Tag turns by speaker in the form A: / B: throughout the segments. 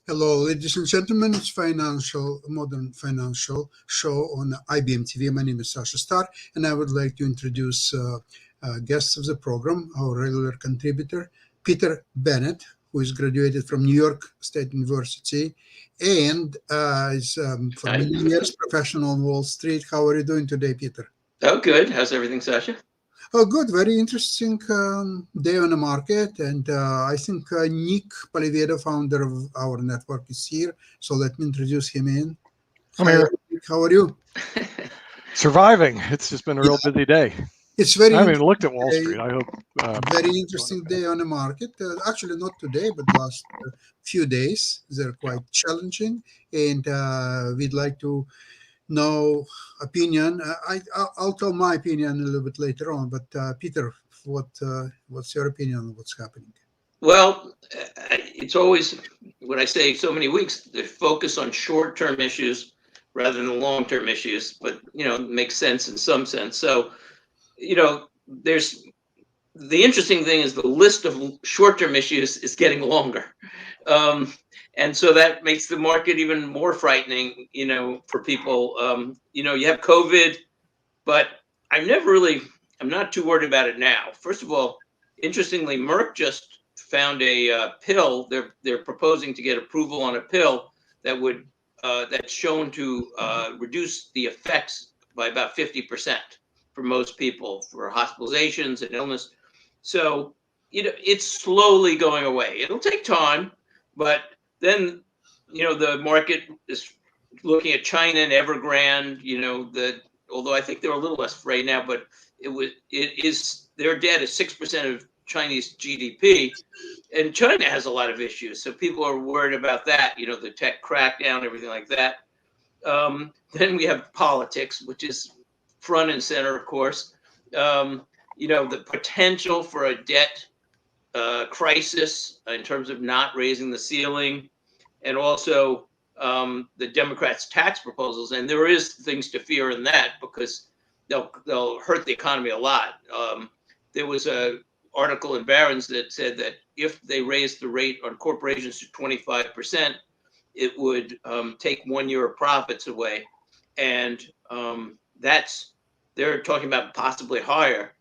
A: Hello, ladies and gentlemen. It's Modern Financial Show on IBM TV. My name is Sasha Star, and I would like to introduce guests of the program, our regular contributor, Peter Bennett, who is graduated from New York State University and is for many years professional on Wall Street. How are you doing today, Peter?
B: Oh, good. How's everything, Sasha?
A: Oh, good. Very interesting day on the market. And I think Nick Polivedo, founder of our network, is here. So let me introduce him in.
C: I'm here.
A: Nick, how are you?
C: Surviving. It's just been a real busy day.
A: It's very
C: I haven't even looked at Wall Street. I hope.
A: Very interesting day on the market. Actually, not today, but last few days. They're quite challenging. And we'd like to know opinion. I'll tell my opinion a little bit later on. But Peter, what's your opinion on what's happening?
B: Well, it's always, when I say so many weeks, they focus on short-term issues rather than long-term issues. But, it makes sense in some sense. So, there's the interesting thing is the list of short-term issues is getting longer. And so that makes the market even more frightening, for people. You have COVID, but I'm not too worried about it now. First of all, interestingly, Merck just found a pill. They're proposing to get approval on a pill that would that's shown to reduce the effects by about 50% for most people for hospitalizations and illness. So, it's slowly going away. It'll take time, but then, the market is looking at China and Evergrande, although I think they're a little less afraid now, but their debt is 6% of Chinese GDP, and China has a lot of issues. So people are worried about that, the tech crackdown, everything like that. Then we have politics, which is front and center, of course. The potential for a debt crisis in terms of not raising the ceiling, and also the Democrats' tax proposals. And there is things to fear in that because they'll hurt the economy a lot. There was an article in Barron's that said that if they raised the rate on corporations to 25%, it would take 1 year of profits away. And they're talking about possibly higher.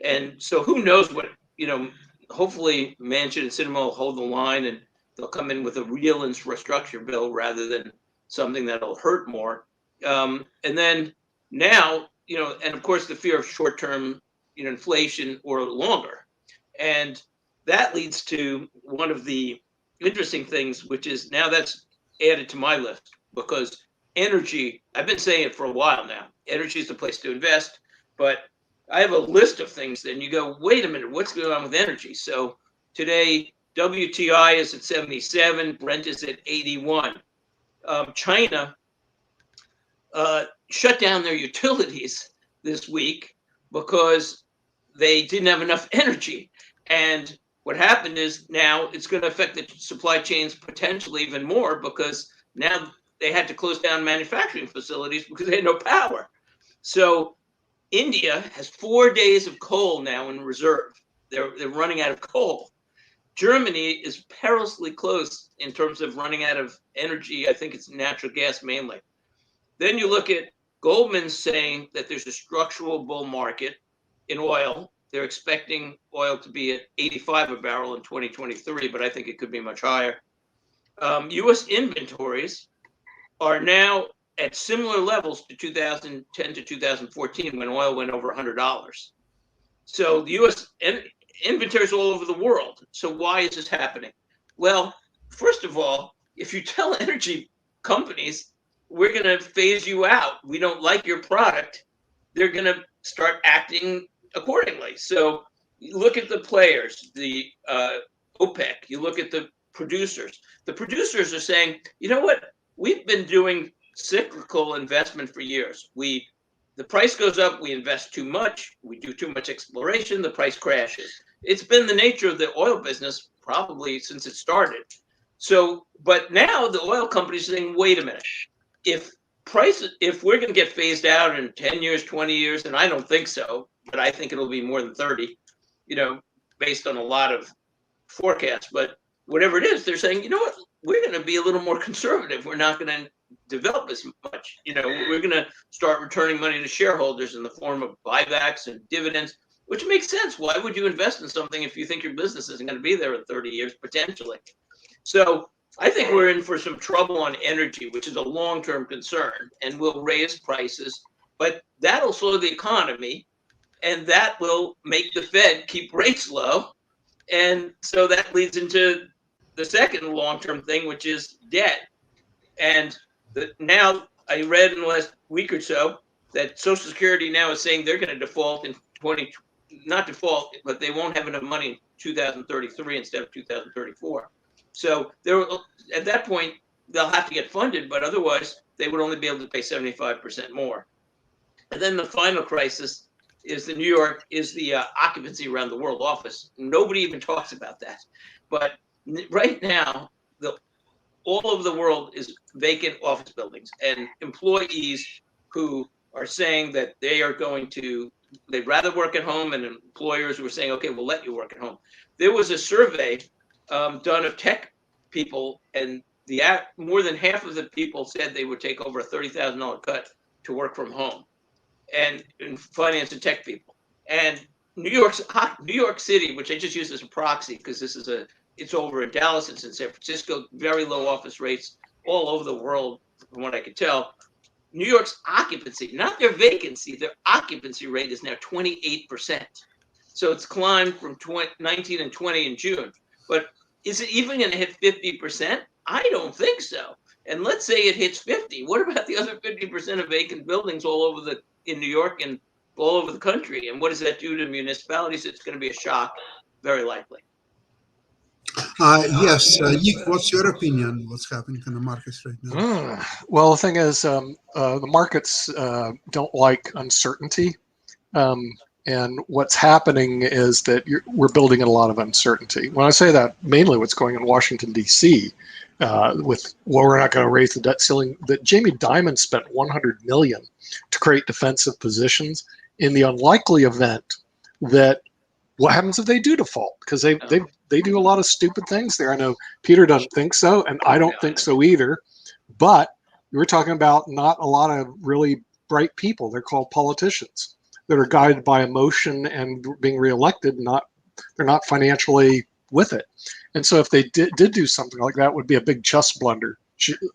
B: And so who knows what, hopefully Manchin and Sinema will hold the line and they'll come in with a real infrastructure bill rather than something that'll hurt more. And then now, and of course the fear of short-term, inflation or longer. And that leads to one of the interesting things, which is now that's added to my list because energy, I've been saying it for a while now, energy is the place to invest, but I have a list of things. Then you go, wait a minute, what's going on with energy? So today, WTI is at 77, Brent is at 81. China shut down their utilities this week because they didn't have enough energy. And what happened is now it's going to affect the supply chains potentially even more because now they had to close down manufacturing facilities because they had no power. So India has 4 days of coal now in reserve. They're running out of coal. Germany is perilously close in terms of running out of energy. I think it's natural gas mainly. Then you look at Goldman saying that there's a structural bull market in oil. They're expecting oil to be at 85 a barrel in 2023, but I think it could be much higher. U.S. inventories are now at similar levels to 2010 to 2014 when oil went over $100. So the U.S. inventories all over the world. So why is this happening? Well, first of all, if you tell energy companies, we're going to phase you out, we don't like your product, they're going to start acting accordingly. So you look at the players, the OPEC, you look at the producers. The producers are saying, you know what, we've been doing cyclical investment for years. The price goes up, we invest too much, we do too much exploration, the price crashes. It's been the nature of the oil business probably since it started. So, but now the oil companies are saying, wait a minute, if we're going to get phased out in 10 years, 20 years, and I don't think so, but I think it'll be more than 30, based on a lot of forecasts. But whatever it is, they're saying, you know what, we're going to be a little more conservative. We're not going to develop as much. We're going to start returning money to shareholders in the form of buybacks and dividends, which makes sense. Why would you invest in something if you think your business isn't going to be there in 30 years, potentially? So I think we're in for some trouble on energy, which is a long-term concern, and will raise prices, but that'll slow the economy, and that will make the Fed keep rates low. And so that leads into the second long-term thing, which is debt. And now I read in the last week or so that Social Security now is saying they're going to default in not default, but they won't have enough money in 2033 instead of 2034. So at that point, they'll have to get funded, but otherwise they would only be able to pay 75% more. And then the final crisis is the occupancy around the world office. Nobody even talks about that. But right now, all over the world is vacant office buildings, and employees who are saying that they'd rather work at home, and employers who are saying, okay, we'll let you work at home. There was a survey done of tech people, and more than half of the people said they would take over a $30,000 cut to work from home, and in finance and tech people. And New York City, which I just use as a proxy because it's over in Dallas, it's in San Francisco, very low office rates all over the world, from what I could tell. New York's occupancy, not their vacancy, their occupancy rate is now 28%. So it's climbed from 19 and 20 in June. But is it even going to hit 50%? I don't think so. And let's say it hits 50. What about the other 50% of vacant buildings in New York and all over the country? And what does that do to municipalities? It's going to be a shock, very likely.
A: Yes, Nick, what's your opinion? What's happening in the markets right now?
C: Well, the thing is, the markets don't like uncertainty. And what's happening is that we're building in a lot of uncertainty. When I say that, mainly what's going on in Washington, D.C., we're not going to raise the debt ceiling, that Jamie Dimon spent $100 million to create defensive positions in the unlikely event that what happens if they do default? Because they do a lot of stupid things there. I know Peter doesn't think so, and I don't think so either. But we're talking about not a lot of really bright people. They're called politicians that are guided by emotion and being reelected. They're not financially with it. And so if they did do something like that, it would be a big chess blunder.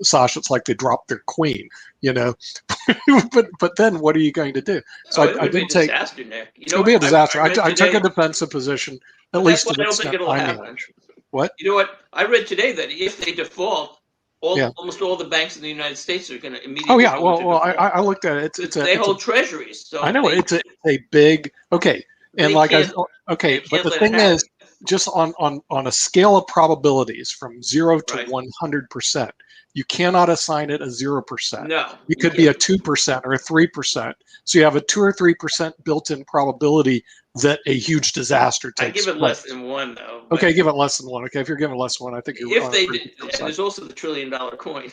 C: Sasha, it's like they dropped their queen, but then what are you going to do? So
B: it would be a disaster, Nick.
C: It'll be a disaster. I took a defensive position, at least to the extent I manage. What?
B: You know what? I read today that if they default, almost all the banks in the United States are going to immediately.
C: Oh yeah, well, I looked at it.
B: They hold treasuries. So
C: I know it's a big okay, and like but the thing is, just on a scale of probabilities from 0 to 100%, you cannot assign it a 0%.
B: No,
C: you could be a 2% or a 3%. So you have a 2 or 3% built-in probability that a huge disaster takes place.
B: I give it less than 1, though.
C: Okay, give it less than 1. Okay, if you're giving less than 1, I think you're.
B: If they did, and there's also the $1 trillion coin.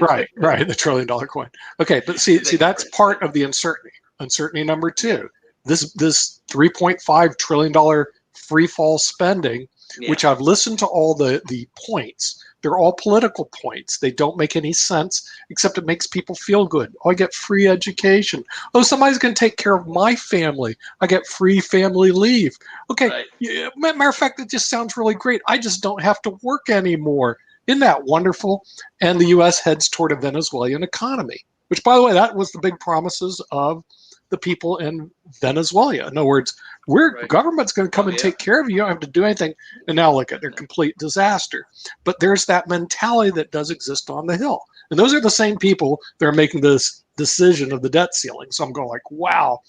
C: right, the $1 trillion coin. Okay, but see, that's part of the uncertainty. Uncertainty number 2. This $3.5 trillion free fall spending, which I've listened to all the points. They're all political points. They don't make any sense, except it makes people feel good. Oh, I get free education. Oh, somebody's going to take care of my family. I get free family leave. Okay, matter of fact, it just sounds really great. I just don't have to work anymore. Isn't that wonderful? And the U.S. heads toward a Venezuelan economy, which, by the way, that was the big promises of the people in Venezuela. In other words,
B: Right.
C: government's going to come
B: Oh,
C: and
B: yeah.
C: take care of you. You don't have to do anything. And now look at their complete disaster. But there's that mentality that does exist on the Hill. And those are the same people that are making this decision of the debt ceiling. So I'm going like, wow,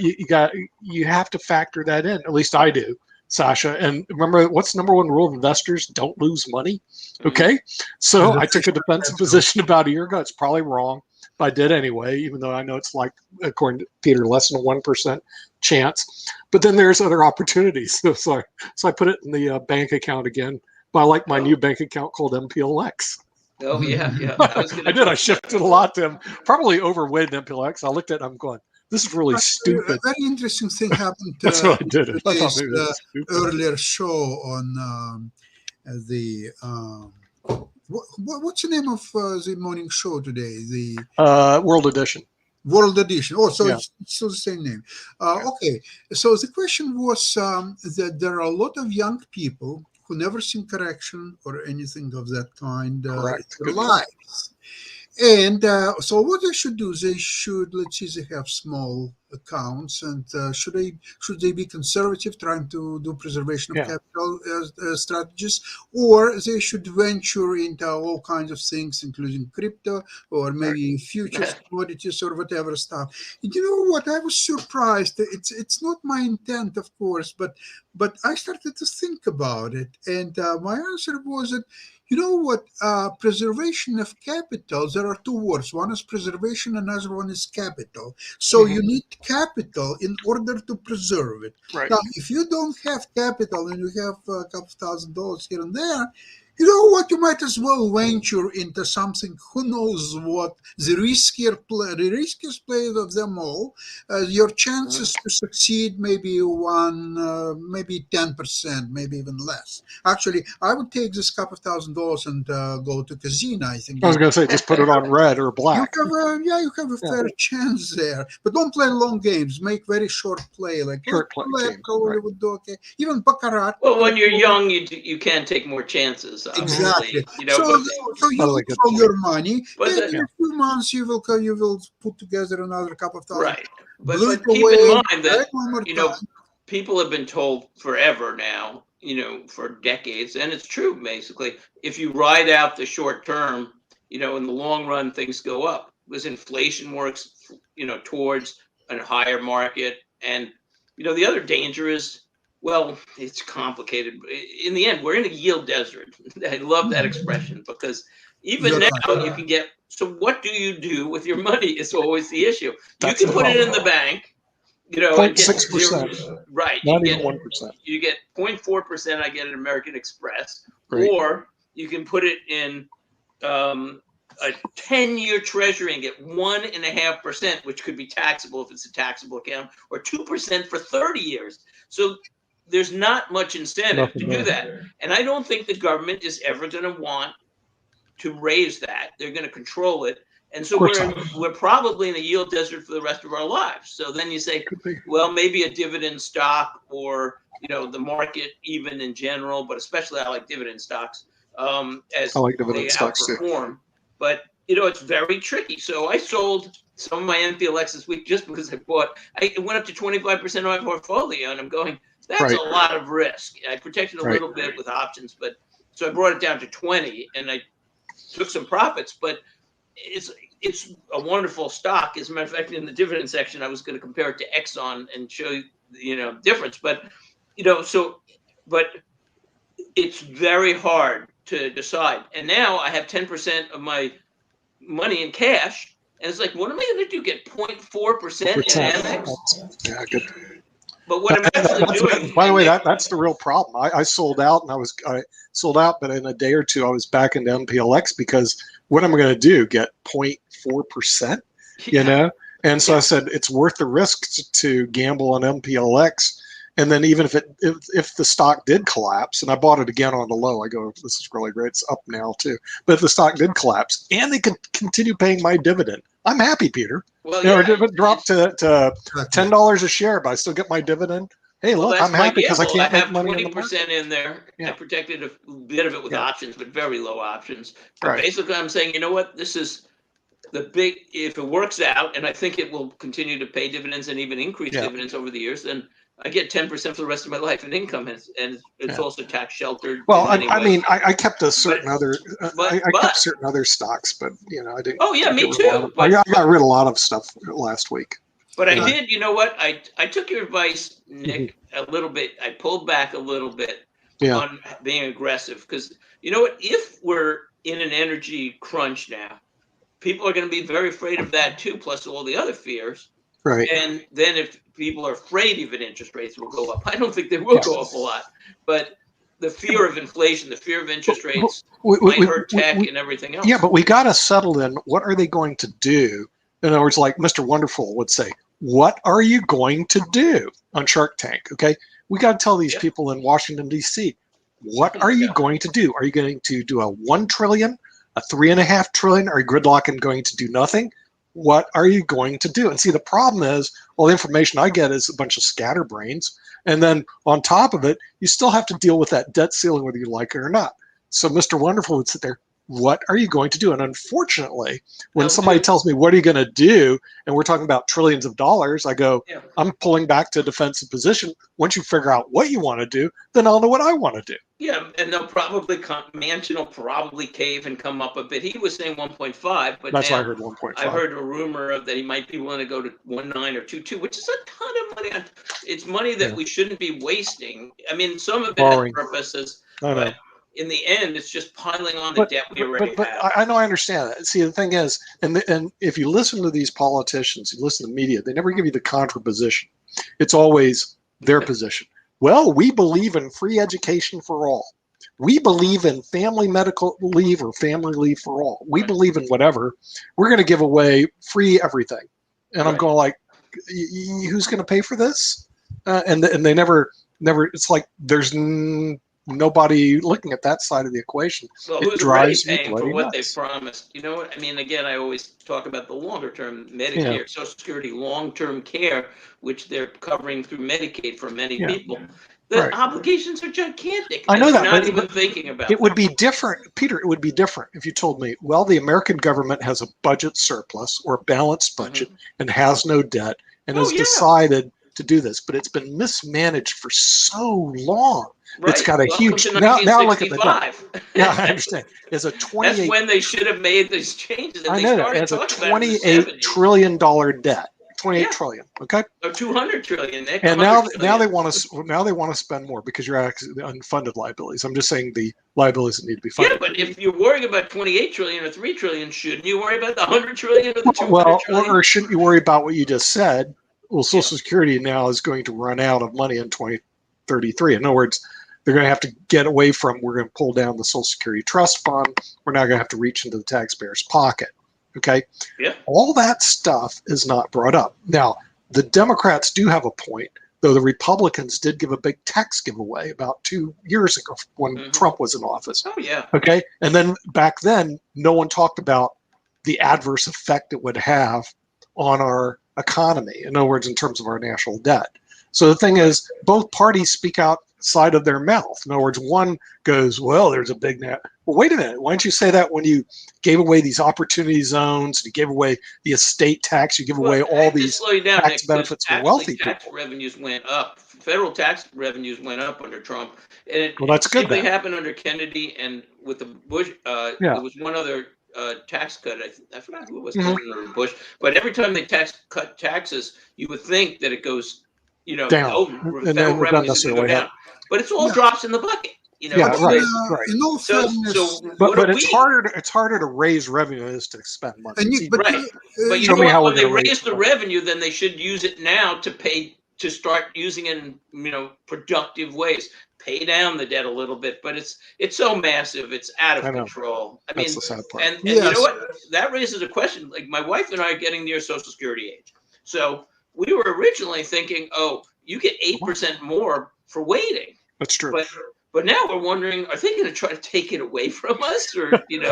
C: you have to factor that in. At least I do, Sasha. And remember, what's the number one rule of investors? Don't lose money. Okay. So I took a defensive position about a year ago. It's probably wrong, but I did anyway, even though I know it's like, according to Peter, less than a 1% chance. But then there's other opportunities. So I put it in the bank account again. But I like my new bank account called MPLX.
B: Oh yeah, yeah.
C: I did. I shifted a lot to them. Probably overweight MPLX. I looked at it and I'm going, this is really stupid.
A: A very interesting thing happened
C: That's what I did. I thought
A: today's
C: maybe this is stupid.
A: earlier show on the what's the name of the morning show today? The
C: World Edition.
A: World Edition. Oh, so
C: Yeah.
A: it's still the same name. Okay, so the question was that there are a lot of young people who never seen correction or anything of that kind in
C: Correct.
A: their
C: Good.
A: lives. And so what they should do, they should, let's say they have small accounts, and should they be conservative, trying to do preservation of
C: Yeah.
A: capital strategies, or they should venture into all kinds of things, including crypto or maybe futures, commodities, or whatever stuff. And you know what? I was surprised. It's not my intent, of course, but I started to think about it, and my answer was that, you know what? Preservation of capital, there are two words. One is preservation, another one is capital. So you need capital in order to preserve it.
C: Right.
A: Now, if you don't have capital and you have a couple $1,000s here and there, you know what? You might as well venture into something, who knows what, the riskiest play of them all. Your chances to succeed maybe maybe 10%, maybe even less. Actually, I would take this couple $1,000s and go to casino. I think
C: I was going to say, just put it on red or
A: you
C: black.
A: have a fair chance there, but don't play long games. Make very short play, like
C: Short play game, right.
A: would do okay. Even baccarat.
B: Well, when you're young, you can take more chances. Obviously.
A: Exactly.
B: You know,
A: So you
C: Totally good
A: throw
C: point.
A: your money,
B: But
A: and
B: the-
A: in a few months you will put together another couple of thousand.
B: right. But
A: Blew it
B: keep
A: away,
B: in mind that
A: right, one more
B: you know
A: time.
B: people have been told forever now, for decades, and it's true basically. If you ride out the short term, in the long run things go up because inflation works, towards a higher market, and the other danger is. Well, it's complicated. In the end, we're in a yield desert. I love that expression because even
A: You're
B: now
A: right.
B: you can get. So what do you do with your money is always the issue.
C: That's
B: You can
C: the
B: put it in
C: problem.
B: the bank, and get
C: 0.6%.
B: right.
C: Not even 1%.
B: You get 0.4%. I get at American Express,
C: Right.
B: or you can put it in a 10-year treasury and get 1.5%, which could be taxable if it's a taxable account, or 2% for 30 years. So there's not much incentive to do that. And I don't think the government is ever going to want to raise that. They're going to control it. And so we're probably in a yield desert for the rest of our lives. So then you say, well, maybe a dividend stock or, the market even in general, but especially I like dividend stocks as
C: I like dividend
B: they
C: stocks too.
B: outperform. But, it's very tricky. So I sold some of my MPLX this week just because it went up to 25% of my portfolio, and I'm going, that's a lot of risk. I protected a little bit with options, but so I brought it down to 20 and I took some profits, but it's a wonderful stock. As a matter of fact, in the dividend section, I was going to compare it to Exxon and show you, difference. But, but it's very hard to decide. And now I have 10% of my money in cash. And it's like, what am I going to do? Get 0.4% in Amex?
C: Yeah, good.
B: But what I'm actually doing.
C: By the way, that's the real problem. I sold out, and I sold out, but in a day or two, I was back into MPLX because what am I going to do? Get 0.4%? And so I said it's worth the risk to gamble on MPLX. And then even if the stock did collapse, and I bought it again on the low, I go, this is really great. It's up now too. But if the stock did collapse and they could continue paying my dividend, I'm happy, Peter.
B: Well,
C: if it dropped to $10 a share, but I still get my dividend. Hey, look, I'm happy because I can't make money in the market.
B: I have 20% in there.
C: Yeah.
B: I protected a bit of it with options, but very low options. But
C: Right.
B: basically, I'm saying, you know what? This is if it works out, and I think it will continue to pay dividends and even increase dividends over the years, then I get 10% for the rest of my life in income, and it's also tax sheltered.
C: Well, I mean, I kept a certain I kept
B: but
C: certain other stocks, but I didn't.
B: Oh yeah, me too.
C: I got rid of a lot of stuff last week.
B: But I did. You know what? I took your advice, Nick, a little bit. I pulled back a little bit on being aggressive, because you know what? If we're in an energy crunch now, people are going to be very afraid of that too, plus all the other fears.
C: Right.
B: And then if people are afraid even interest rates will go up, I don't think they will go up a lot. But the fear of inflation, the fear of interest rates might hurt tech and everything else.
C: Yeah, but we got to settle in. What are they going to do? In other words, like Mr. Wonderful would say, what are you going to do on Shark Tank? Okay. We got to tell these people in Washington, D.C., what are you going to do? Are you going to do a 1 trillion, a 3.5 trillion? Are you gridlock and going to do nothing? What are you going to do? And see, the problem is, all the information I get is a bunch of scatterbrains. And then on top of it, you still have to deal with that debt ceiling, whether you like it or not. So Mr. Wonderful would sit there, what are you going to do? And unfortunately, when somebody tells me, what are you going to do? And we're talking about trillions of dollars, I go, I'm pulling back to a defensive position. Once you figure out what you want to do, then I'll know what I want to do.
B: Yeah, and they'll probably Manchin will probably cave and come up a bit. He was saying 1.5, but
C: that's why I heard 1.5.
B: I heard a rumor that he might be willing to go to 1.9 or 2.2, which is a ton of money. It's money that we shouldn't be wasting. I mean, some of it has purposes, but in the end, it's just piling on the debt we already have.
C: I know, I understand that. See, the thing is, and if you listen to these politicians, you listen to the media, they never give you the contraposition. It's always their position. Well, we believe in free education for all. We believe in family medical leave or family leave for all. We believe in whatever. We're going to give away free everything. And I'm going like, who's going to pay for this? And they never, it's like there's nobody looking at that side of the equation.
B: Well, who's already paying for what they've promised? You know what I mean? Again, I always talk about the longer term Medicare, Social Security, long-term care, which they're covering through Medicaid for many people. The obligations are gigantic.
C: I know that,
B: not even thinking about
C: it. Would be different, Peter. It would be different if you told me, well, the American government has a budget surplus or a balanced budget and has no debt and has decided to do this, but it's been mismanaged for so long. It's got a huge now look at the debt. Yeah, I understand. It's a 28.
B: That's when they should have made these changes.
C: I know that. It's a $28 trillion debt. 28 trillion. Okay.
B: Or 200 trillion. Nick.
C: And now they want to spend more because you're actually unfunded liabilities. I'm just saying the liabilities that need to be funded.
B: Yeah, but if you're worrying about 28 trillion or 3 trillion, shouldn't you worry about the 100 trillion or the 200 trillion?
C: Or shouldn't you worry about what you just said? Well, Social Security now is going to run out of money in 2033. In other words, they're going to have to get away from, we're going to pull down the Social Security Trust Fund. We're now going to have to reach into the taxpayer's pocket. Okay?
B: Yeah.
C: All that stuff is not brought up. Now, the Democrats do have a point, though the Republicans did give a big tax giveaway about 2 years ago when Trump was in office.
B: Oh, yeah.
C: Okay? And then back then, no one talked about the adverse effect it would have on our economy. In other words, in terms of our national debt. So the thing is, both parties speak outside of their mouth. In other words, one goes, well, there's a big net. Well, wait a minute. Why didn't you say that when you gave away these opportunity zones, you gave away the estate tax, you give away all these tax benefits for wealthy people?
B: Tax revenues went up. Federal tax revenues went up under Trump. And
C: that's good.
B: It happened under Kennedy and with the Bush. There was one other tax cut. I forgot who it was, Clinton or Bush. But every time they cut taxes, you would think that it goes,
C: down.
B: Federal revenues go down. But it's all drops in the bucket.
C: Right.
A: In all fairness,
C: but it's harder to raise revenue than to spend money.
B: But you know what? When they raise the revenue, then they should use it now to start using it in productive ways. Pay down the debt a little bit, but it's so massive, it's out of control. I mean,
C: that's the sad part.
B: And you know what? That raises a question. Like my wife and I are getting near Social Security age, so we were originally thinking, oh, you get 8% more for waiting.
C: That's true.
B: But now we're wondering, are they going to try to take it away from us, or maybe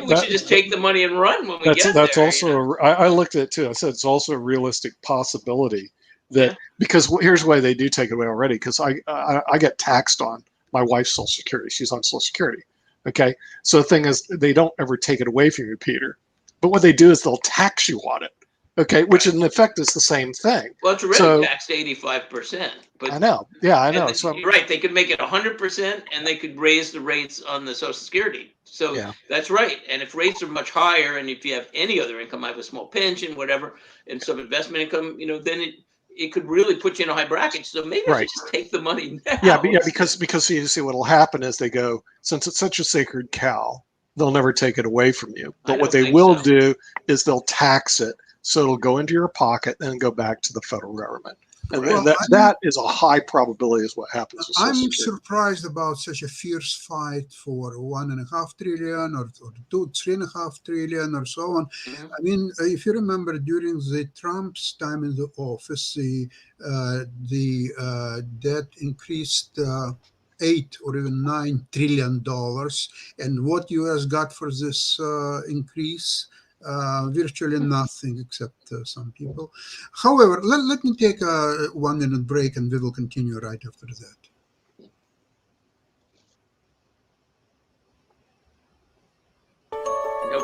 B: we should just take the money and run when we get there.
C: That's also. I looked at it too. I said it's also a realistic possibility that because here's why they do take it away already. Because I get taxed on my wife's Social Security. She's on Social Security. Okay, so the thing is, they don't ever take it away from you, Peter. But what they do is they'll tax you on it. Okay, which in effect is the same thing.
B: Well, it's already
C: So
B: taxed 85%. But
C: I know, yeah, I know.
B: and
C: So
B: you're right. They could make it 100%, and they could raise the rates on the Social Security. So
C: yeah,
B: that's right. And if rates are much higher, and if you have any other income, I have a small pension, whatever, and some investment income, then it could really put you in a high bracket. So maybe I should
C: right.
B: just take the money now.
C: Yeah, because you see what'll happen is they go, since it's such a sacred cow, they'll never take it away from you.
B: I
C: But what
B: don't
C: they
B: think
C: will
B: so.
C: do is they'll tax it, so it'll go into your pocket and then go back to the federal government. And
A: Well,
C: that is a high probability is what happens with Social
A: I'm
C: Security.
A: surprised about such a fierce fight for 1.5 trillion or 3.5 trillion or so on.
B: Mhm.
A: I mean, if you remember, during the Trump's time in the office, the debt increased 8 or even $9 trillion, and what U.S. got for this increase? Virtually nothing, except some people. However, let me take a 1 minute break and we will continue right after that.
B: Nope.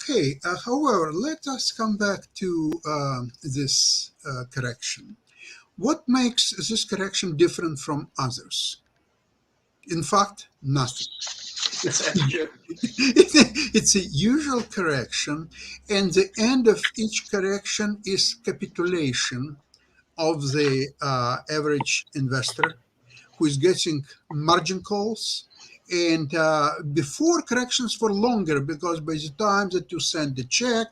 A: Okay, however, let us come back to this correction. What makes this correction different from others? In fact, nothing.
B: Sure.
A: It's a usual correction, and the end of each correction is capitulation of the average investor who is getting margin calls. And before, corrections for longer, because by the time that you send the check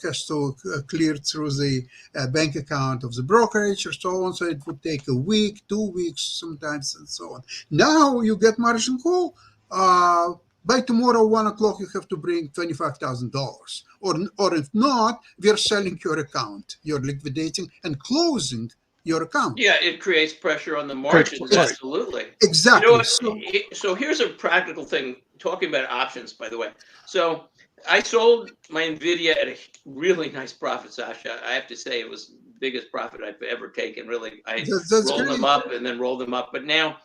A: has to clear through the bank account of the brokerage or so on. So it would take a week, 2 weeks sometimes, and so on. Now you get margin call. By tomorrow, 1 o'clock, you have to bring $25,000. Or if not, we are selling your account. You're liquidating and closing your account.
B: Yeah, it creates pressure on the
C: Great,
B: margins.
C: right.
B: Absolutely.
A: Exactly.
B: What? So here's a practical thing. Talking about options, by the way. So I sold my Nvidia at a really nice profit, Sasha. I have to say it was the biggest profit I've ever taken. Really, I
A: That's
B: rolled
A: great.
B: them up and then rolled them up. But now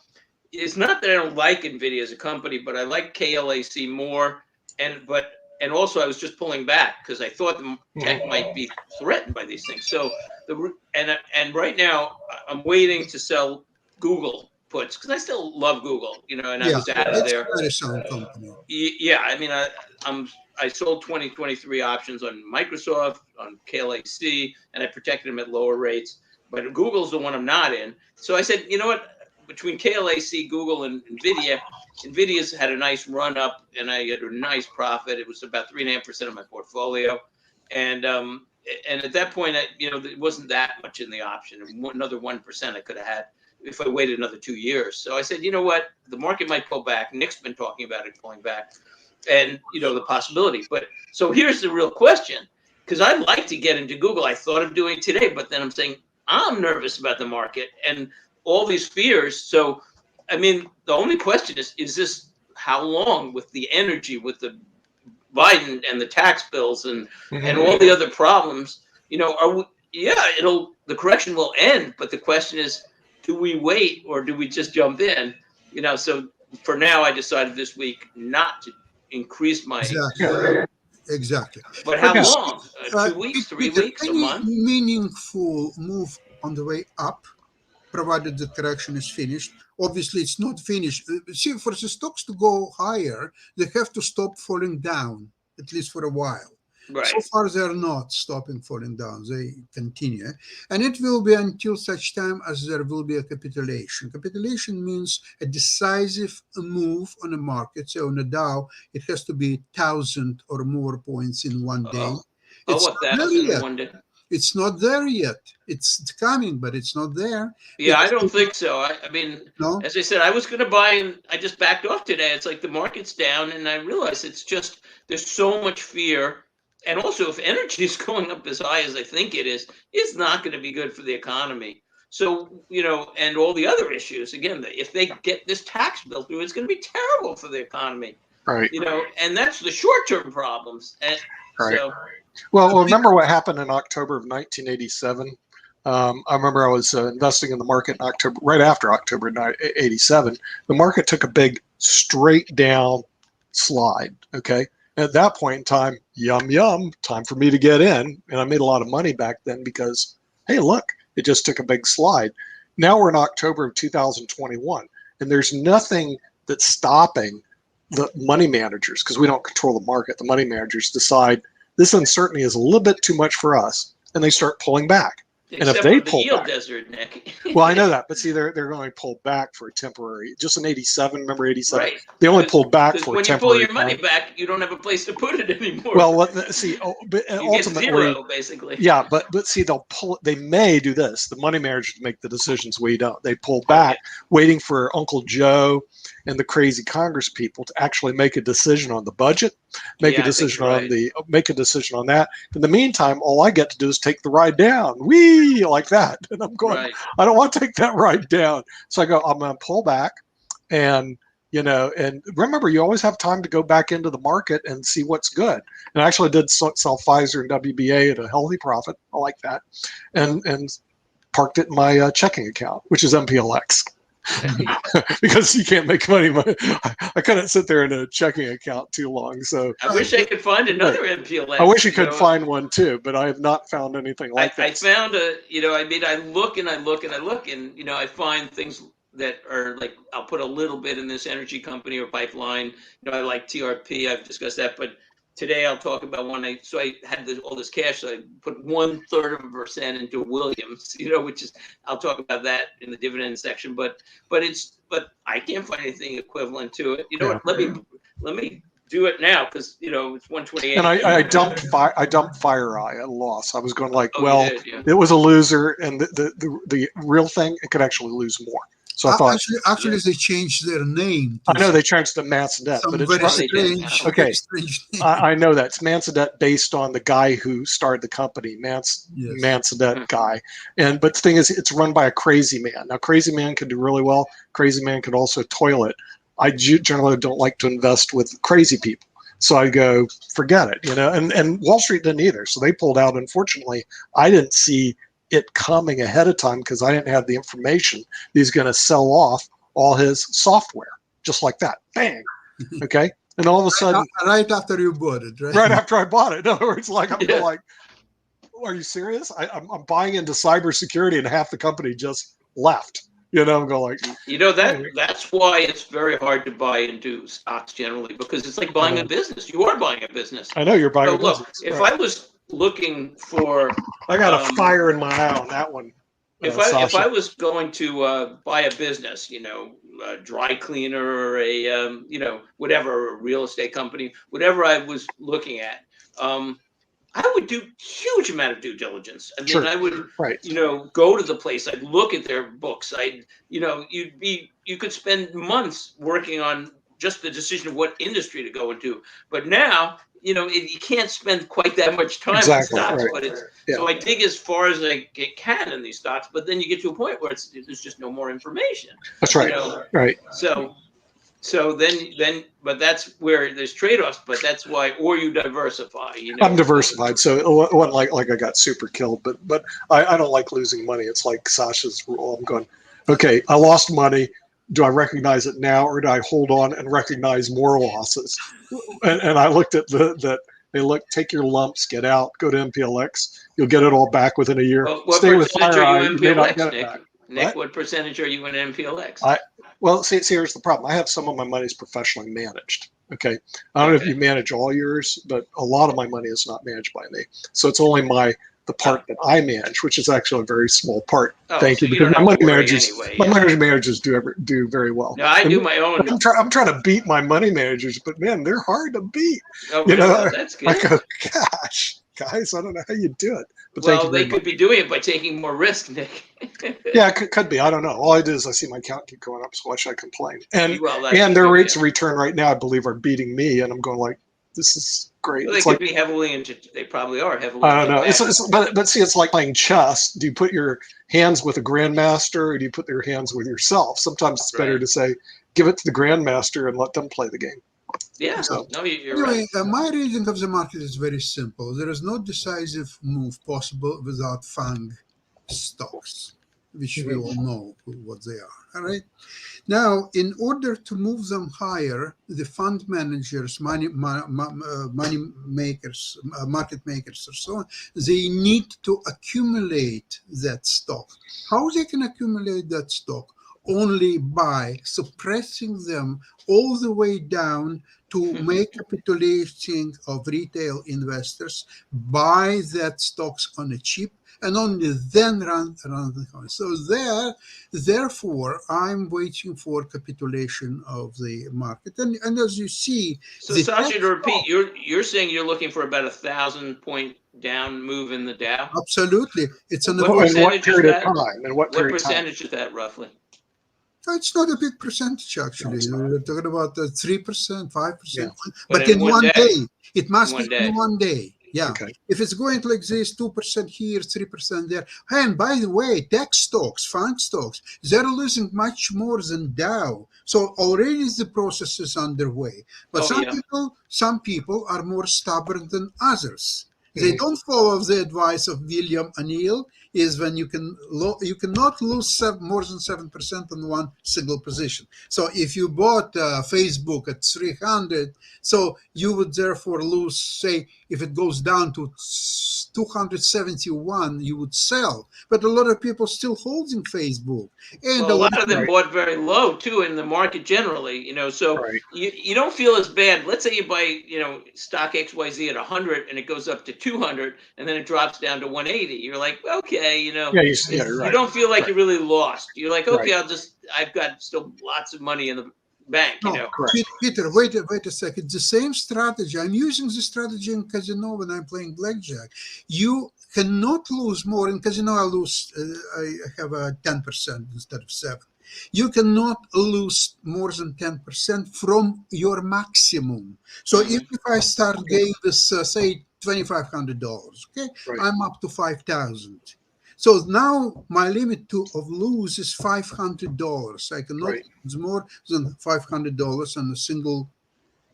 B: it's not that I don't like Nvidia as a company, but I like KLAC more. And also I was just pulling back because I thought the tech might be threatened by these things. So and right now I'm waiting to sell Google puts because I still love Google, and I
A: Yeah,
B: was out of
A: it's
B: there.
A: a very sound company.
B: Yeah, I mean, I sold 2023 options on Microsoft, on KLAC, and I protected them at lower rates. But Google's the one I'm not in. So I said, you know what? Between KLAC, Google, and Nvidia's had a nice run up, and I had a nice profit. It was about 3.5% of my portfolio, and at that point, it wasn't that much in the option. Another 1% I could have had if I waited another 2 years. So I said, you know what? The market might pull back. Nick's been talking about it pulling back, and the possibility. But so here's the real question, because I'd like to get into Google. I thought of doing it today, but then I'm saying I'm nervous about the market and all these fears. So, I mean, the only question is this how long with the energy, with the Biden and the tax bills and all the other problems, the correction will end. But the question is, do we wait or do we just jump in? So for now, I decided this week not to increase my.
A: Exactly.
B: But how
C: Yeah.
B: long? 2 weeks, 3
A: Peter,
B: weeks, a
A: any
B: month?
A: meaningful move on the way up, provided the correction is finished. Obviously, it's not finished. See, for the stocks to go higher, they have to stop falling down, at least for a while.
B: Right.
A: So far, they're not stopping falling down. They continue. And it will be until such time as there will be a capitulation. Capitulation means a decisive move on a market. So on a Dow, it has to be 1,000 or more points in one day. It's
B: what,
A: not there
B: 1,000 in
A: yet.
B: one day?
A: It's not there yet. It's coming, but it's not there.
B: Yeah, I
A: Because
B: don't think so. I mean,
A: no,
B: as I said, I was going to buy and I just backed off today. It's like the market's down, and I realized it's just there's so much fear. And also, if energy is going up as high as I think it is, it's not going to be good for the economy. So, and all the other issues, again, if they get this tax bill through, it's going to be terrible for the economy.
C: Right.
B: And that's the short-term problems. And
C: Right.
B: so,
C: Well, remember what happened in October of 1987? I remember I was investing in the market in October, right after October 87. The market took a big straight down slide. Okay. At that point in time, yum, time for me to get in. And I made a lot of money back then because, hey, look, it just took a big slide. Now we're in October of 2021, and there's nothing that's stopping the money managers, because we don't control the market. The money managers decide this uncertainty is a little bit too much for us, and they start pulling back. And if
B: except
C: they
B: for the
C: pull
B: yield
C: back,
B: desert, Nick.
C: well, I know that, but see, they're going to pull back for a temporary. Just in '87, remember '87?
B: Right.
C: They only pulled back
B: Because
C: for a
B: when you pull
C: temporary
B: your money
C: time.
B: back, you don't have a place to put it anymore.
C: Well, see, but
B: you get
C: ultimately,
B: zero, basically.
C: yeah, but see, they'll pull. They may do this. The money managers make the decisions. We don't. They pull back, waiting for Uncle Joe and the crazy Congress people to actually make a decision on the budget, make a decision on that. In the meantime, all I get to do is take the ride down, wee, like that, and I'm going.
B: Right.
C: I don't want to take that ride down, so I go. I'm going to pull back, and and remember, you always have time to go back into the market and see what's good. And I actually did sell Pfizer and WBA at a healthy profit. I like that, and parked it in my checking account, which is MPLX. Because you can't make money. I couldn't sit there in a checking account too long. So
B: I wish I could find another MPLX.
C: I wish you could find one too, but I have not found anything like that.
B: I found I look and I look and I look, and I find things that are like, I'll put a little bit in this energy company or pipeline. I like TRP. I've discussed that, but today I'll talk about one. I had all this cash, so I put 1/3% into Williams. Which is, I'll talk about that in the dividend section. But I can't find anything equivalent to it. What? Let me do it now, because it's 128.
C: And I dumped FireEye at a loss. I was going like,
B: yeah.
C: It was a loser, and the real thing, it could actually lose more. So I thought,
A: actually, they changed their name.
C: I know they changed to Mansadet, but it's
A: very
C: strange.
A: Okay, very strange name.
C: I know that it's Mansadet based on the guy who started the company, Mansadet guy. But the thing is, it's run by a crazy man. Now, crazy man can do really well. Crazy man could also toilet. I generally don't like to invest with crazy people. So I go, forget it, and Wall Street didn't either. So they pulled out. Unfortunately, I didn't see it coming ahead of time because I didn't have the information. He's going to sell off all his software just like that. Bang. Okay. And all of a sudden,
A: right after you bought it, right?
C: Right after I bought it. In other words, like, I'm like, are you serious? I'm buying into cybersecurity and half the company just left. I'm going like,
B: that's why it's very hard to buy into stocks generally, because it's like buying a business. You are buying a business.
C: I know you're buying a business.
B: Look, if I was looking for,
C: I got a fire in my eye on that one.
B: If I was going to buy a business, a dry cleaner or a whatever, a real estate company, whatever I was looking at, I would do huge amount of due diligence. I mean, I would, go to the place. I'd look at their books. You could spend months working on just the decision of what industry to go into. But now, you can't spend quite that much time on stocks. But so I dig as far as I can in these stocks. But then you get to a point where there's just no more information.
C: That's right. Right.
B: So then, but that's where there's trade-offs. But that's why, or you diversify.
C: I'm diversified, so it wasn't like I got super killed. But I don't like losing money. It's like Sasha's rule. I'm going, okay, I lost money. Do I recognize it now, or do I hold on and recognize more losses? And I looked at take your lumps, get out, go to MPLX. You'll get it all back within a year.
B: Well, what
C: Stay with
B: percentage are you
C: FireEye,
B: in
C: you may not
B: MPLX,
C: get it
B: Nick?
C: back.
B: Nick, what percentage are you in MPLX?
C: Well, see, here's the problem. I have some of my money's professionally managed. Okay. I don't know if
B: Okay.
C: you manage all yours, but a lot of my money is not managed by me. So it's only the part that I manage, which is actually a very small part.
B: Oh,
C: Thank
B: so
C: you,
B: you
C: because
B: don't
C: my
B: have to
C: money
B: worry
C: managers,
B: anyway.
C: my
B: Yeah.
C: money managers do very well.
B: No, I
C: And
B: do my own.
C: I'm trying to beat my money managers, but man, they're hard to beat.
B: Oh,
C: You
B: really?
C: know,
B: Oh, that's
C: I
B: good.
C: go, gosh, guys, I don't know how you do it, but thank you
B: Well,
C: very
B: they
C: much.
B: could be doing it by taking more risk, Nick.
C: Yeah, it could be. I don't know. All I do is I see my account keep going up, so why should I complain? And
B: Well, that's
C: their
B: true.
C: rates
B: Yeah.
C: of return right now, I believe, are beating me, and I'm going like, this is great.
B: Well, they
C: It's
B: could
C: like,
B: be heavily into. They probably are heavily
C: I don't
B: into
C: know.
B: tech.
C: But see, it's like playing chess. Do you put your hands with a grandmaster, or do you put your hands with yourself? Sometimes it's better
B: Right.
C: to say, give it to the grandmaster and let them play the game.
B: Yeah.
C: So
B: No, you're
A: Anyway,
B: right.
A: my reading of the market is very simple. There is no decisive move possible without FANG stocks, which we all know what they are. All right. Now, in order to move them higher, the fund managers, money makers, market makers, or so on, they need to accumulate that stock. How they can accumulate that stock? Only by suppressing them all the way down to make capitulating of retail investors buy that stocks on a cheap and only then run the company. So therefore, I'm waiting for capitulation of the market. And as you see,
B: So,
A: the
B: Sasha,
A: tech
B: to repeat,
A: stock,
B: you're saying you're looking for about 1,000-point down move in the Dow.
A: absolutely, it's an
B: What
C: in what
B: percentage is
C: period of
B: that?
C: time? In what
B: What
C: period of time?
B: percentage is that roughly?
A: it's not a big percentage
C: No,
A: actually.
C: it's not.
A: We're talking about 3%,
C: Yeah.
A: 5%,
B: But
A: but
B: in
A: in
B: one
A: one
B: day.
A: day. It
B: In
A: must
B: one
A: be in
B: day.
A: one day. Yeah.
C: Okay.
A: If it's going like this, 2% here, 3% there. And by the way, tech stocks, fund stocks, they're losing much more than Dow. So already the process is underway. But
B: Oh, yeah.
A: some people are more stubborn than others. They
C: Mhm.
A: don't follow the advice of William O'Neill. Is when you cannot lose more than 7% on one single position. So if you bought Facebook at 300, so you would therefore lose, say, if it goes down to 271, you would sell. But a lot of people still holding Facebook, and
B: Well,
A: a
B: a
A: lot
B: lot
A: of
B: of them
C: Right.
B: bought very low too in the market generally, so
C: Right.
B: you don't feel as bad. Let's say you buy, stock XYZ at 100 and it goes up to 200 and then it drops down to 180. You're like, okay,
C: Yeah. You're
B: you
C: right.
B: don't feel like
C: Right.
B: you really lost. You're like,
C: Right.
B: okay, I've got still lots of money in the bank,
A: no,
C: Correct.
A: Peter, wait a second. The same strategy. I'm using the strategy in casino when I'm playing blackjack. You cannot lose more in casino. I have a 10% instead of 7. You cannot lose more than 10% from your maximum. So
B: Mhm.
A: if I start
C: Okay.
A: game with say $2,500, okay,
C: Right.
A: I'm up to 5,000. So now my limit of lose is $500. I cannot
C: Right.
A: lose more than $500 on a single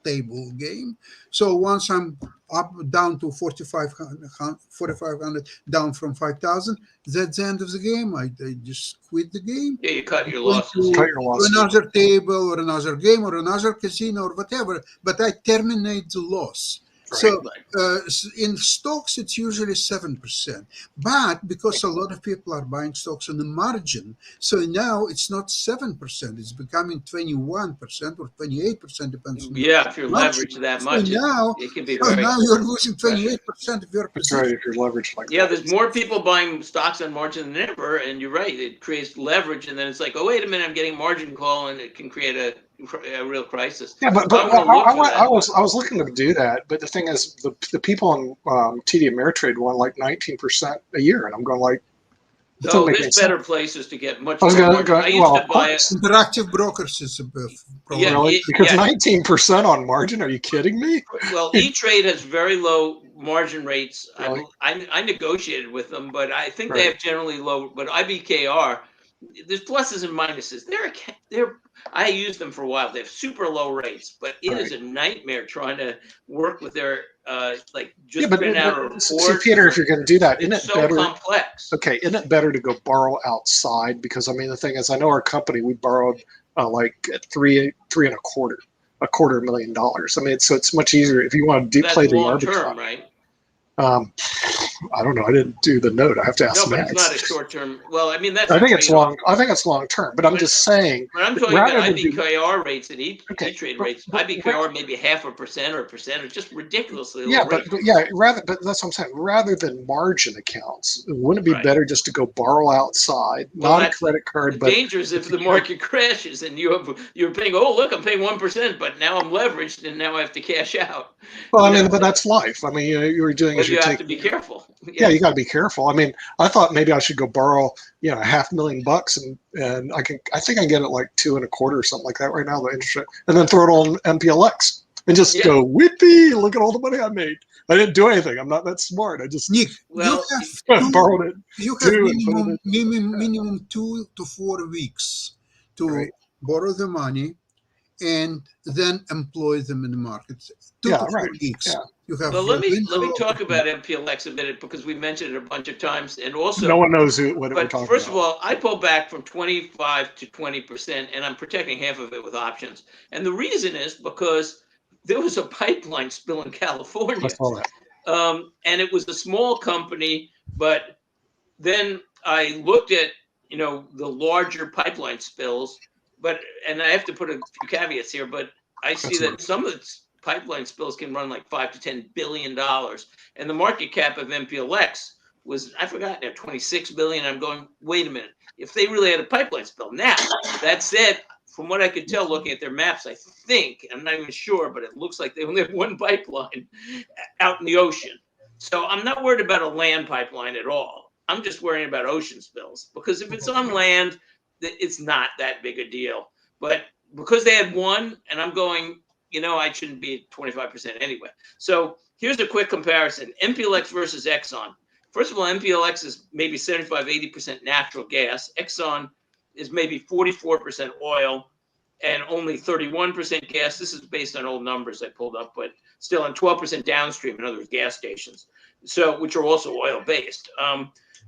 A: table game. So once I'm up down to 4,500, down from 5,000, that's the end of the game. I just quit the game.
B: Yeah, you cut
A: I'm
B: your
A: going
B: losses.
C: Cut
A: to
C: your losses.
A: another table or another game or another casino or whatever, but I terminate the loss.
C: Right.
A: So in stocks, it's usually 7%. But because a lot of people are buying stocks on the margin, so now it's not 7%, it's becoming 21% or 28%, depends on your
B: Yeah, if you're
A: margin.
B: leveraged that
A: So
B: much,
A: now,
B: it can be
A: so
B: very
A: now you're losing
B: pressuring.
A: 28% of your
C: That's right.
A: position.
C: If you're leveraged like
B: Yeah,
C: that.
B: there's more people buying stocks on margin than ever, and you're right. It creates leverage, and then it's like, oh, wait a minute, I'm getting margin call, and it can create a real crisis.
C: Yeah, but
B: So I'm going to look for
C: I
B: that.
C: was looking to do that, but the thing is, the people on TD Ameritrade won like 19% a year, and I'm going like, that doesn't
B: So
C: make
B: there's
C: any sense.
B: better places to get much
C: I was
B: more
C: going to
B: margin.
C: go,
B: I used
C: well,
B: to
C: of
B: buy it.
C: course,
A: Interactive brokers is a
B: Yeah,
A: problem.
C: really, because
B: yeah.
C: 19% on margin. Are you kidding me?
B: Well, E-Trade has very low margin rates.
C: Really?
B: I negotiated with them, but I think they
C: Right.
B: have generally low. But IBKR, there's pluses and minuses. I used them for a while. They have super low rates, but it is
C: Right.
B: a nightmare trying to work with their
C: Yeah,
B: just
C: but
B: print out a
C: see,
B: report.
C: Peter, if you're going to do that, isn't
B: It's
C: it
B: so
C: better?
B: complex.
C: Okay, isn't it better to go borrow outside? Because I mean, the thing is, I know our company, we borrowed like at three and a quarter $1 million. I mean, so it's much easier if you want to
B: That's
C: play the
B: long
C: arbitrage.
B: term, right?
C: I don't know. I didn't do the note. I have to ask
B: No, but
C: Max.
B: it's not a short term. Well, I mean, that's
C: I
B: a
C: think it's
B: trade-off.
C: long. I think it's long term. But I'm just saying.
B: But I'm talking
C: rather
B: about
C: than do-
B: IBKR rates and E-Trade
C: but-
B: rates.
C: but-
B: IBKR maybe 0.5% or 1%, or just ridiculously
C: Yeah,
B: low
C: but
B: rate.
C: but that's what I'm saying. Rather than margin accounts, wouldn't it be
B: Right.
C: better just to go borrow outside,
B: Well,
C: not a
B: that's
C: credit
B: The
C: card, but
B: danger is if the market crashes and you're paying, oh, look, I'm paying 1%, but now I'm leveraged and now I have to cash out.
C: well, I
B: You
C: mean,
B: know,
C: but that's life. I mean, you're doing
B: Well,
C: is you're
B: you have to
C: taking.
B: be careful.
C: Yeah, you got to be careful. I mean, I thought maybe I should go borrow, $500,000 and I think I can get it like 2.25 or something like that right now, the interest rate, and then throw it all in MPLX and just
B: Yeah.
C: go whippy. Look at all the money I made. I didn't do anything. I'm not that smart. I just
A: Nick,
B: Well,
C: borrowed it.
A: you have
C: do and put it
A: minimum 2 to 4 weeks to
C: Right.
A: borrow the money and then employ them in the market. 2
C: Yeah,
A: to 4
C: right.
A: weeks.
C: Yeah.
A: You have
B: Well, let me
A: window
B: talk
A: of-
B: about MPLX a minute because we mentioned it a bunch of times, and also,
C: No one knows what we're
B: but
C: talking
B: first
C: about.
B: of all, I pull back from 25 to 20%, and I'm protecting half of it with options. And the reason is because there was a pipeline spill in
C: I
B: California,
C: saw that.
B: and it was a small company, but then I looked at the larger pipeline spills, and I have to put a few caveats here, but I see that some of the pipeline spills can run like $5 to $10 billion, and the market cap of MPLX was, I forgot, 26 billion. I'm going, wait a minute, if they really had a pipeline spill. Now that said, from what I could tell looking at their maps, I think, I'm not even sure, but it looks like they only have one pipeline out in the ocean. So I'm not worried about a land pipeline at all. I'm just worrying about ocean spills, because if it's on land, it's not that big a deal. But because they had one, and I'm going, I shouldn't be at 25% anyway. So here's a quick comparison. MPLX versus Exxon. First of all, MPLX is maybe 75, 80% natural gas. Exxon is maybe 44% oil and only 31% gas. This is based on old numbers I pulled up, but still on 12% downstream, in other words, gas stations, so which are also oil-based.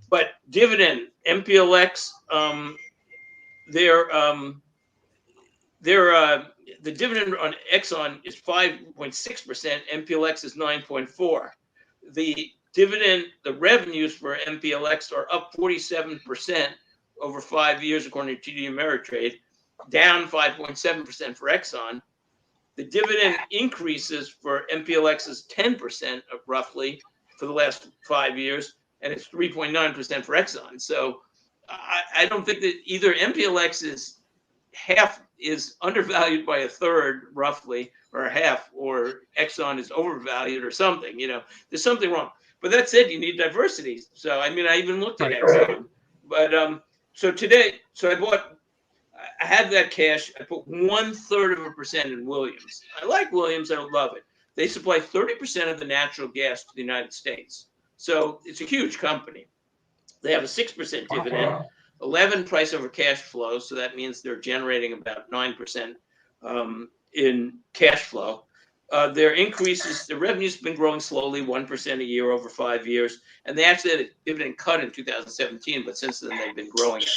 B: But dividend, MPLX, the dividend on Exxon is 5.6%. MPLX is 9.4%. The dividend, the revenues for MPLX are up 47% over 5 years, according to TD Ameritrade, down 5.7% for Exxon. The dividend increases for MPLX is 10% roughly for the last 5 years, and it's 3.9% for Exxon. So I don't think that either MPLX is undervalued by a third roughly, or a half, or Exxon is overvalued or something. There's something wrong. But that said, you need diversity. So I even looked at Exxon. But so I had that cash. I put 1/3% in Williams. I like Williams. I love it. They supply 30% of the natural gas to the United States. So it's a huge company. They have a 6% dividend, 11 price over cash flow. So that means they're generating about 9% in cash flow. Their increases, the revenue's been growing slowly, 1% a year over 5 years. And they actually had a dividend cut in 2017, but since then they've been growing it.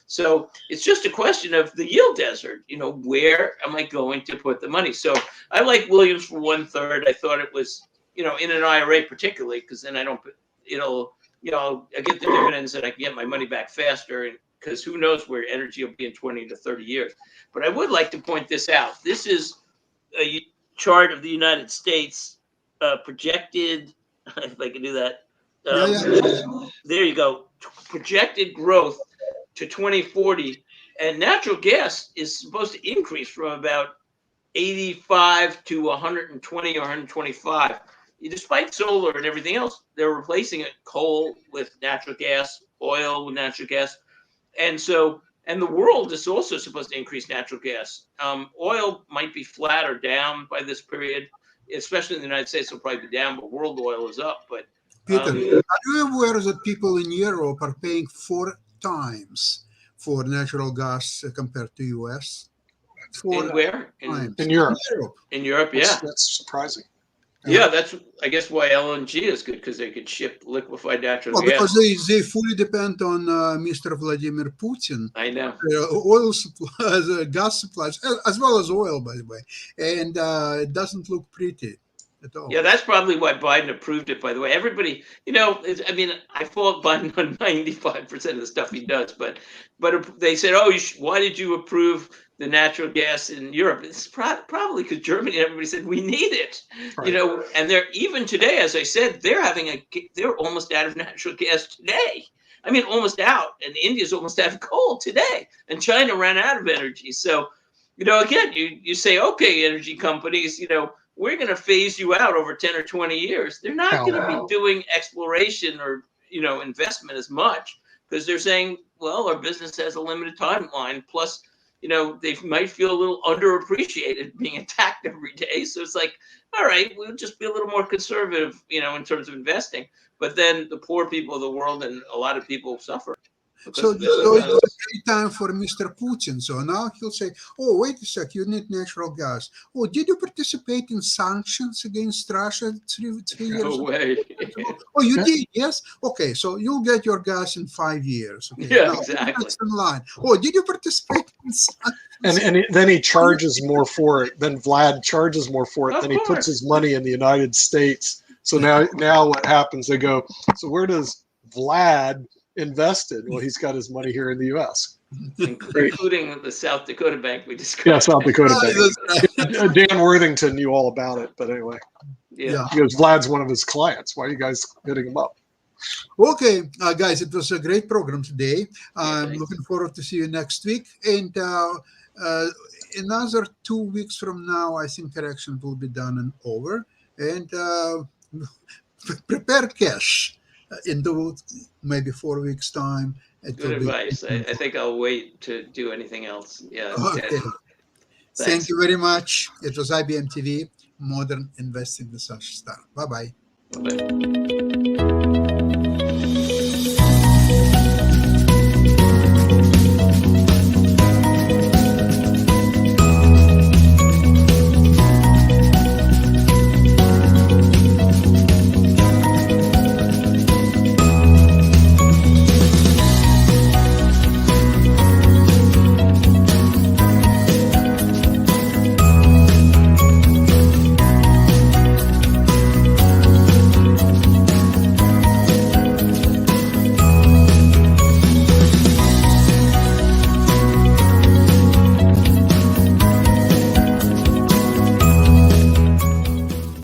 B: So it's just a question of the yield desert. Where am I going to put the money? So I like Williams for 1/3. I thought it was, in an IRA particularly, because then I don't, I get the dividends and I can get my money back faster. Because who knows where energy will be in 20 to 30 years. But I would like to point this out. This is a chart of the United States projected, if I can do that. There you go. Projected growth to 2040, and natural gas is supposed to increase from about 85 to 120 or 125. Despite solar and everything else, they're replacing coal with natural gas, oil with natural gas, and the world is also supposed to increase natural gas. Oil might be flat or down by this period, especially in the United States. It'll probably be down, but world oil is up. But
A: Peter, are you aware that people in Europe are paying 4 times for natural gas compared to US?
B: where?
C: In Europe.
B: In Europe, yeah.
C: That's surprising.
B: Yeah, that's, I guess, why LNG is good, because they could ship liquefied natural gas.
A: Because they fully depend on Mr. Vladimir Putin.
B: I know.
A: Oil supplies, gas supplies, as well as oil, by the way. And it doesn't look pretty. at all.
B: Yeah, that's probably why Biden approved it, by the way. Everybody, I mean, I fault Biden on 95% of the stuff he does, but they said, oh, why did you approve the natural gas in Europe? It's probably because Germany and everybody said we need it,
C: Right.
B: and they're even today, as I said, they're almost out of natural gas today. I mean, almost out, and India's almost out of coal today, and China ran out of energy. So, again, you say, okay, energy companies, we're going to phase you out over 10 or 20 years. They're not going to be doing exploration or, investment as much because they're saying, well, our business has a limited timeline. Plus, they might feel a little underappreciated being attacked every day. So it's like, all right, we'll just be a little more conservative, in terms of investing. But then the poor people of the world and a lot of people suffer.
A: So it's a great time for Mr. Putin. So now he'll say, oh, wait a sec, you need natural gas. Oh, did you participate in sanctions against Russia three years ago?
B: No way.
A: Oh, you did, yes? Okay, so you'll get your gas in 5 years. Okay,
B: Yeah,
A: now,
B: exactly.
A: That's in line. Oh, did you participate in sanctions?
C: And then he charges more for it. Then Vlad charges more for it.
B: Of
C: Then he puts
B: course.
C: his money in the United States. So now what happens? They go, so where does Vlad invested? Well, he's got his money here in the U.S.,
B: including the South Dakota bank we discussed.
C: Yeah, South Dakota
A: Right.
C: bank. Dan Worthington knew all about it, but anyway,
B: Yeah.
C: he goes, Vlad's one of his clients. Why are you guys hitting him up?
A: Okay, guys, it was a great program today. I'm
B: thanks.
A: looking forward to see you next week. And another 2 weeks from now, I think correction will be done and over. And prepare cash into maybe 4 weeks' time.
B: Good advice. I think I'll wait to do anything else. Yeah.
A: Okay. Thank you very much. It was IBM TV, Modern Investing with Sasha Star. Bye-bye.
B: Bye.